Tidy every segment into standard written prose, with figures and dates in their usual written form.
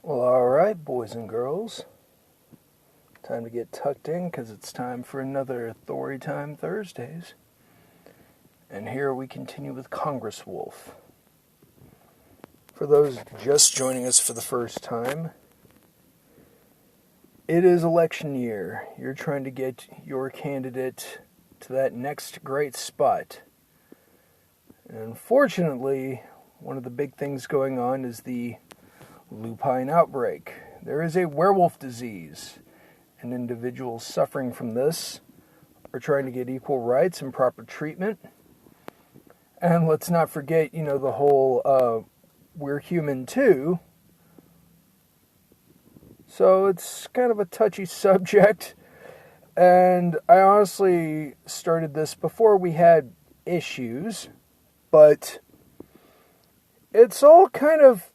Well, alright, boys and girls. Time to get tucked in because it's time for another Thorytime Thursdays. And here we continue with Congresswolf. For those just joining us for the first time, it is election year. You're trying to get your candidate to that next great spot. And unfortunately, one of the big things going on is the lupine outbreak. There is a werewolf disease, and individuals suffering from this are trying to get equal rights and proper treatment. And let's not forget, the whole we're human too. So it's kind of a touchy subject. And I honestly started this before we had issues, but it's all kind of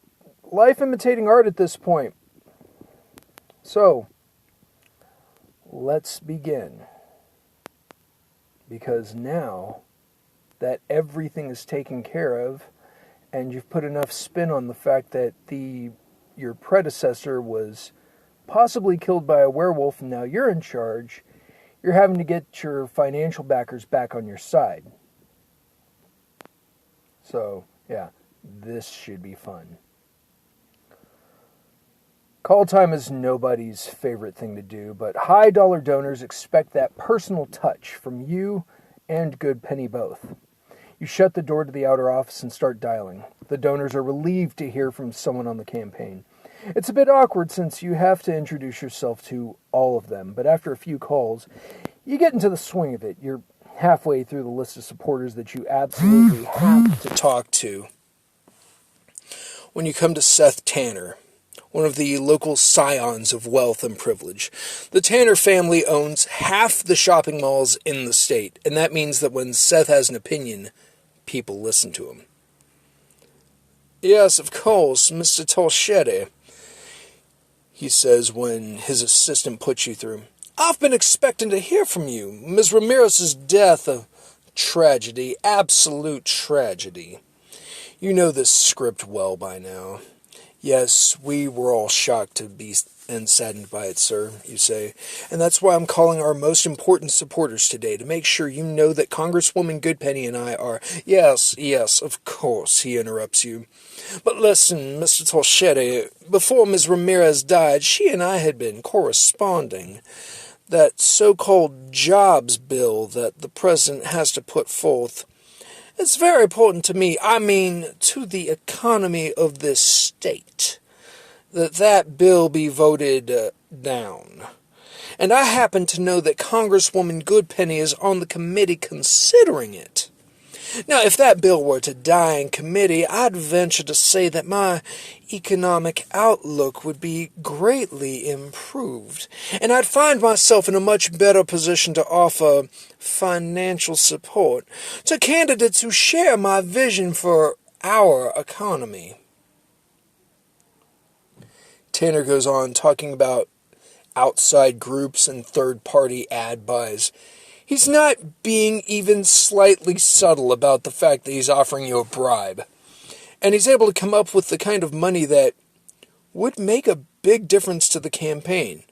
life imitating art at this point. So, let's begin. Because now that everything is taken care of, and you've put enough spin on the fact that your predecessor was possibly killed by a werewolf and now you're in charge, you're having to get your financial backers back on your side. So, yeah, this should be fun. Call time is nobody's favorite thing to do, but high-dollar donors expect that personal touch from you and Good Penny both. You shut the door to the outer office and start dialing. The donors are relieved to hear from someone on the campaign. It's a bit awkward since you have to introduce yourself to all of them, but after a few calls, you get into the swing of it. You're halfway through the list of supporters that you absolutely have to talk to. When you come to Seth Tanner, one of the local scions of wealth and privilege. The Tanner family owns half the shopping malls in the state, and that means that when Seth has an opinion, people listen to him. Yes, of course, Mr. Tolchetti, he says when his assistant puts you through. I've been expecting to hear from you. Ms. Ramirez's death, a tragedy, absolute tragedy. You know this script well by now. Yes, we were all shocked to be and saddened by it, sir, you say. And that's why I'm calling our most important supporters today, to make sure you know that Congresswoman Goodpenny and I are... Yes, of course, he interrupts you. But listen, Mr. Tolchetti, before Ms. Ramirez died, she and I had been corresponding. That so-called jobs bill that the president has to put forth... It's very important to me, to the economy of this state, that bill be voted down. And I happen to know that Congresswoman Goodpenny is on the committee considering it. Now, if that bill were to die in committee, I'd venture to say that my economic outlook would be greatly improved, and I'd find myself in a much better position to offer financial support to candidates who share my vision for our economy. Tanner goes on talking about outside groups and third-party ad buys. He's not being even slightly subtle about the fact that he's offering you a bribe. And he's able to come up with the kind of money that would make a big difference to the campaign.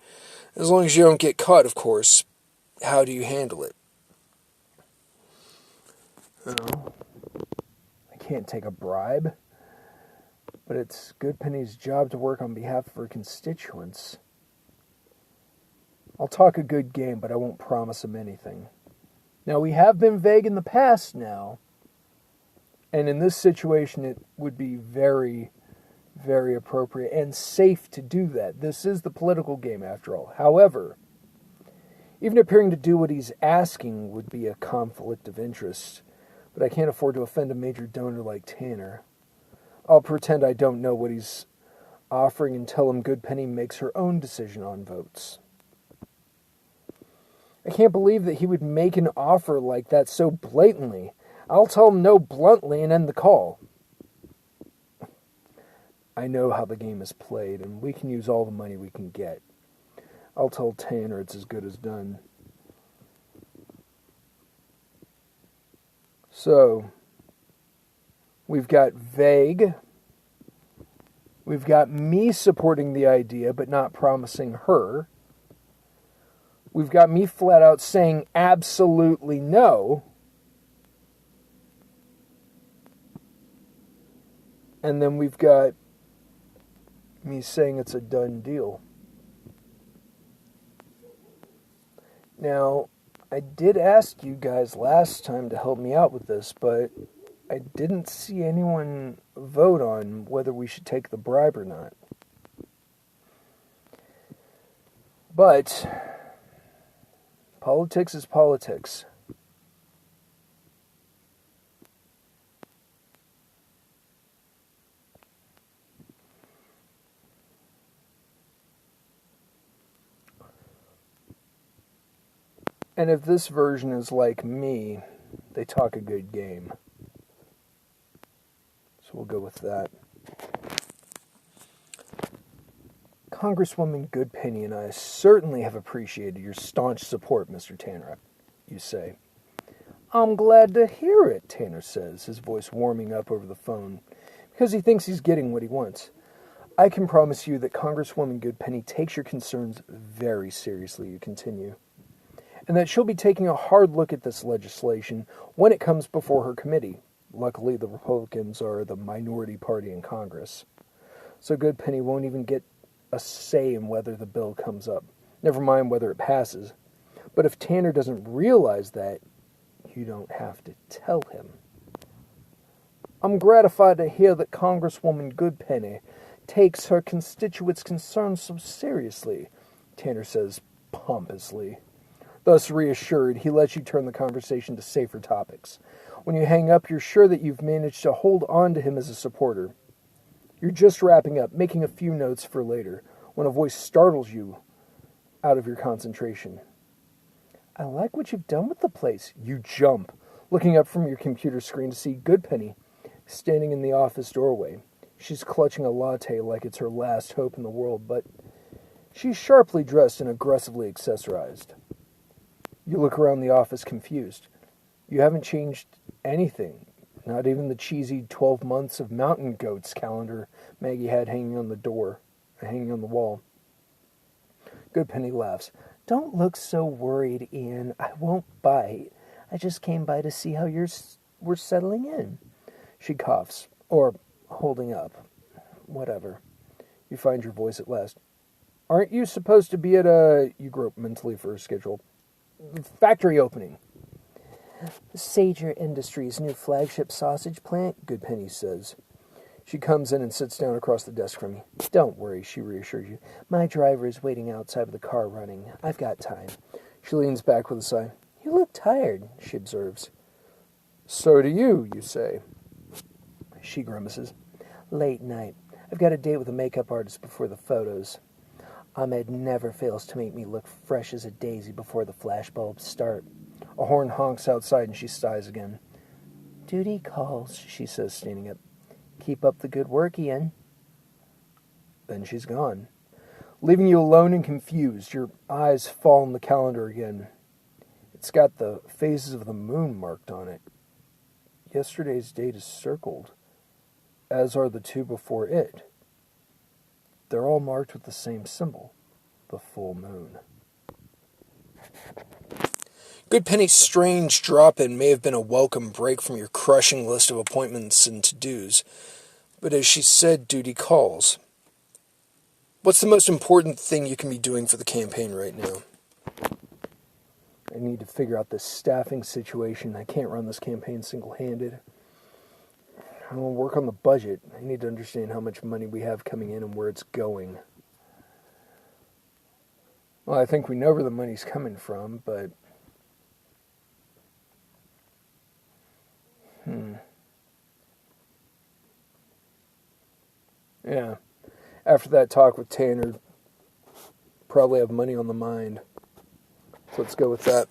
As long as you don't get caught, of course. How do you handle it? Oh, I can't take a bribe. But it's Goodpenny's job to work on behalf of her constituents. I'll talk a good game, but I won't promise him anything. Now, we have been vague in the past now, and in this situation it would be very, very appropriate and safe to do that. This is the political game, after all. However, even appearing to do what he's asking would be a conflict of interest, but I can't afford to offend a major donor like Tanner. I'll pretend I don't know what he's offering and tell him Goodpenny makes her own decision on votes. I can't believe that he would make an offer like that so blatantly. I'll tell him no bluntly and end the call. I know how the game is played, and we can use all the money we can get. I'll tell Tanner it's as good as done. So, we've got vague, We've got me supporting the idea but not promising her. We've got me flat out saying absolutely no. And then we've got me saying it's a done deal. Now, I did ask you guys last time to help me out with this, but I didn't see anyone vote on whether we should take the bribe or not. But politics is politics. And if this version is like me, they talk a good game. So we'll go with that. Congresswoman Goodpenny and I certainly have appreciated your staunch support, Mr. Tanner, you say. I'm glad to hear it, Tanner says, his voice warming up over the phone, because he thinks he's getting what he wants. I can promise you that Congresswoman Goodpenny takes your concerns very seriously, you continue, and that she'll be taking a hard look at this legislation when it comes before her committee. Luckily, the Republicans are the minority party in Congress, so Goodpenny won't even get a say in whether the bill comes up, never mind whether it passes. But if Tanner doesn't realize that, you don't have to tell him. I'm gratified to hear that Congresswoman Goodpenny takes her constituents' concerns so seriously, Tanner says pompously. Thus reassured, he lets you turn the conversation to safer topics. When you hang up, you're sure that you've managed to hold on to him as a supporter. You're just wrapping up, making a few notes for later, when a voice startles you out of your concentration. I like what you've done with the place. You jump, looking up from your computer screen to see Goodpenny standing in the office doorway. She's clutching a latte like it's her last hope in the world, but she's sharply dressed and aggressively accessorized. You look around the office confused. You haven't changed anything, not even the cheesy 12 months of mountain goats calendar Maggie had hanging on the wall. Goodpenny laughs. Don't look so worried, Ian. I won't bite. I just came by to see how we're settling in. She coughs, or holding up. Whatever. You find your voice at last. Aren't you supposed to be at you grope mentally for a schedule, factory opening? Sager Industries' new flagship sausage plant, Goodpenny says. She comes in and sits down across the desk from me. Don't worry, she reassures you. My driver is waiting outside with the car running. I've got time. She leans back with a sigh. You look tired, she observes. So do you say. She grimaces. Late night. I've got a date with a makeup artist before the photos. Ahmed never fails to make me look fresh as a daisy before the flashbulbs start. A horn honks outside and she sighs again. Duty calls, she says, standing up. Keep up the good work, Ian. Then she's gone, leaving you alone and confused. Your eyes fall on the calendar again. It's got the phases of the moon marked on it. Yesterday's date is circled, as are the two before it. They're all marked with the same symbol, the full moon. Goodpenny's strange drop-in may have been a welcome break from your crushing list of appointments and to-dos, but as she said, duty calls. What's the most important thing you can be doing for the campaign right now? I need to figure out this staffing situation. I can't run this campaign single-handed. I want to work on the budget. I need to understand how much money we have coming in and where it's going. Well, I think we know where the money's coming from, but... Yeah. After that talk with Tanner, probably have money on the mind. So let's go with that.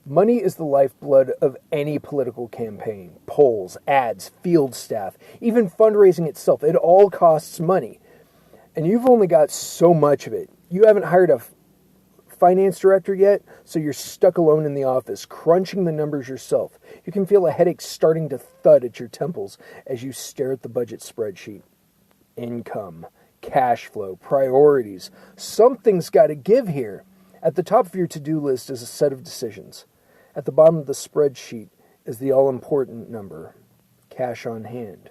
Money is the lifeblood of any political campaign. Polls, ads, field staff, even fundraising itself. It all costs money. And you've only got so much of it. You haven't hired a finance director yet, so you're stuck alone in the office, crunching the numbers yourself. You can feel a headache starting to thud at your temples as you stare at the budget spreadsheet. income, cash flow, priorities. Something's got to give here. At the top of your to-do list is a set of decisions. At the bottom of the spreadsheet is the all-important number. Cash on hand,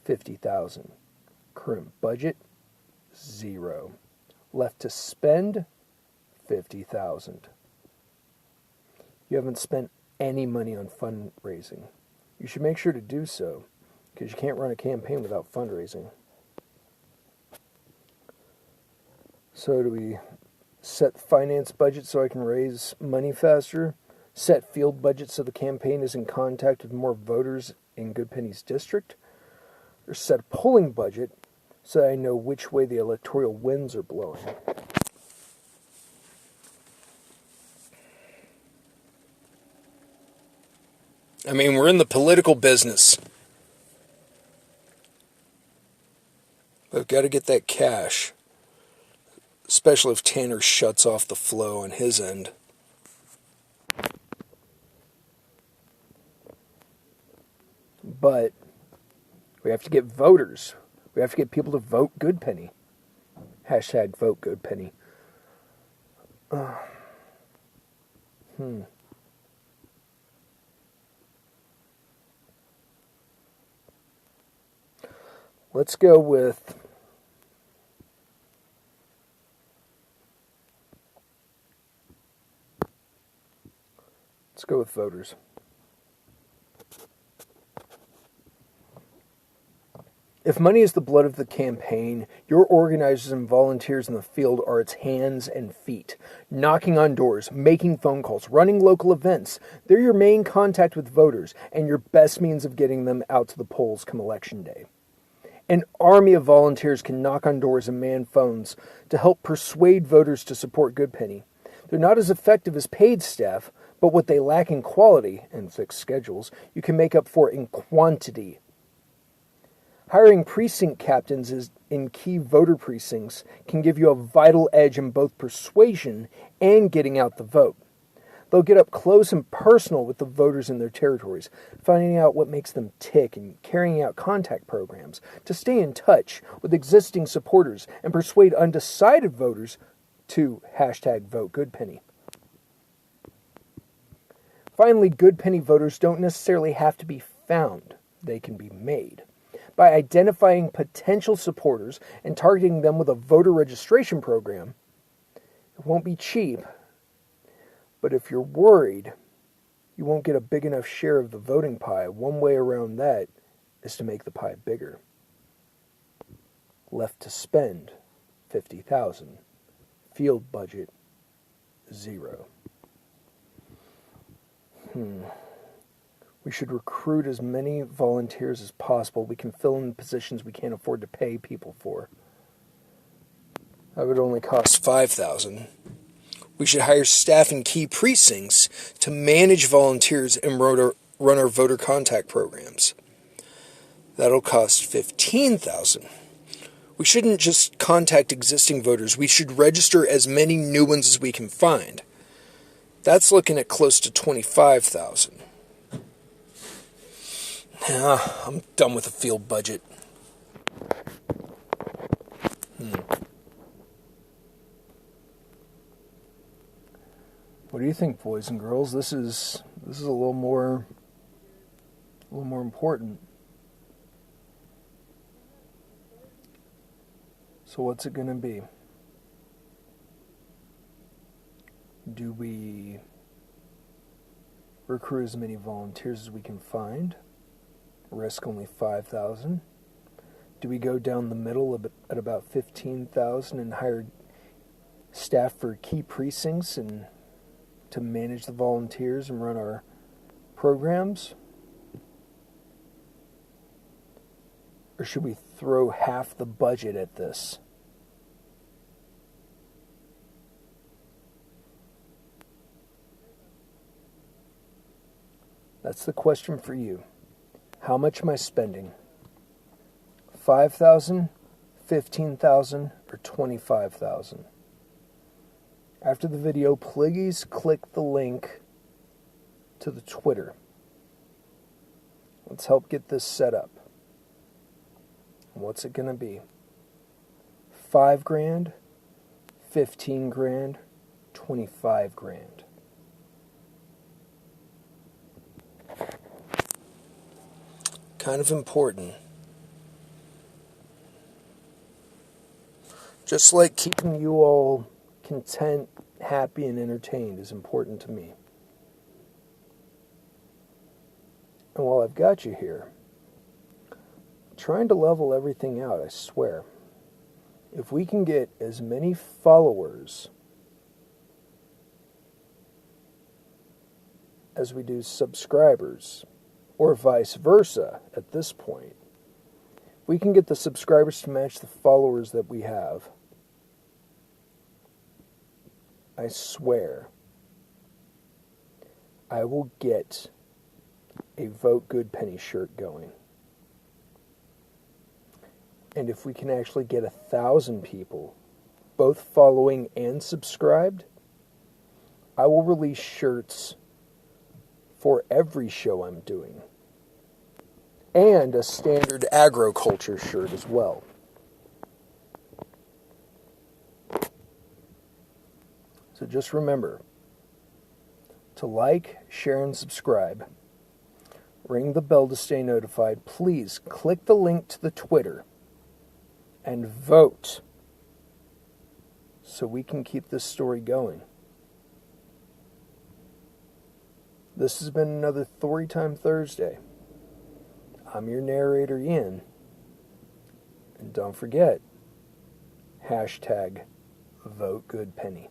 $50,000. Current budget, $0. Left to spend, $50,000. You haven't spent any money on fundraising. You should make sure to do so, because you can't run a campaign without fundraising. So do we set finance budget so I can raise money faster? Set field budget so the campaign is in contact with more voters in Goodpenny's district? Or set a polling budget so that I know which way the electoral winds are blowing? I mean, we're in the political business. We've got to get that cash. Especially if Tanner shuts off the flow on his end. But we have to get voters. We have to get people to vote Goodpenny. Hashtag vote Goodpenny. Let's go with voters. If money is the blood of the campaign, your organizers and volunteers in the field are its hands and feet. Knocking on doors, making phone calls, running local events. They're your main contact with voters and your best means of getting them out to the polls come election day. An army of volunteers can knock on doors and man phones to help persuade voters to support Goodpenny. They're not as effective as paid staff, but what they lack in quality and fixed schedules, you can make up for in quantity. Hiring precinct captains in key voter precincts can give you a vital edge in both persuasion and getting out the vote. They'll get up close and personal with the voters in their territories, finding out what makes them tick and carrying out contact programs to stay in touch with existing supporters and persuade undecided voters to hashtag vote Goodpenny. Finally, Goodpenny voters don't necessarily have to be found. They can be made. By identifying potential supporters and targeting them with a voter registration program, it won't be cheap, but if you're worried you won't get a big enough share of the voting pie, one way around that is to make the pie bigger. Left to spend, $50,000. Field budget, $0. We should recruit as many volunteers as possible. We can fill in positions we can't afford to pay people for. That would only cost $5,000. We should hire staff in key precincts to manage volunteers and run our voter contact programs. That'll cost $15,000. We shouldn't just contact existing voters. We should register as many new ones as we can find. That's looking at close to $25,000. I'm done with the field budget. What do you think, boys and girls? This is a little more important. So what's it going to be? Do we recruit as many volunteers as we can find? Risk only $5,000? Do we go down the middle at about $15,000 and hire staff for key precincts and to manage the volunteers and run our programs? Or should we throw half the budget at this? That's the question for you. How much am I spending? $5,000, $15,000, or $25,000? After the video, please click the link to the Twitter. Let's help get this set up. What's it going to be? 5 grand, 15 grand, 25 grand. Kind of important. Just like keeping you all content, happy, and entertained is important to me. And while I've got you here, I'm trying to level everything out, I swear. If we can get as many followers as we do subscribers, or vice versa at this point, if we can get the subscribers to match the followers that we have, I swear I will get a Vote Good Penny shirt going. And if we can actually get 1,000 people, both following and subscribed, I will release shirts for every show I'm doing. And a standard agriculture shirt as well. So just remember to like, share, and subscribe. Ring the bell to stay notified. Please click the link to the Twitter and vote so we can keep this story going. This has been another Thorytime Thursday. I'm your narrator, Ian. And don't forget, #VoteGoodPenny.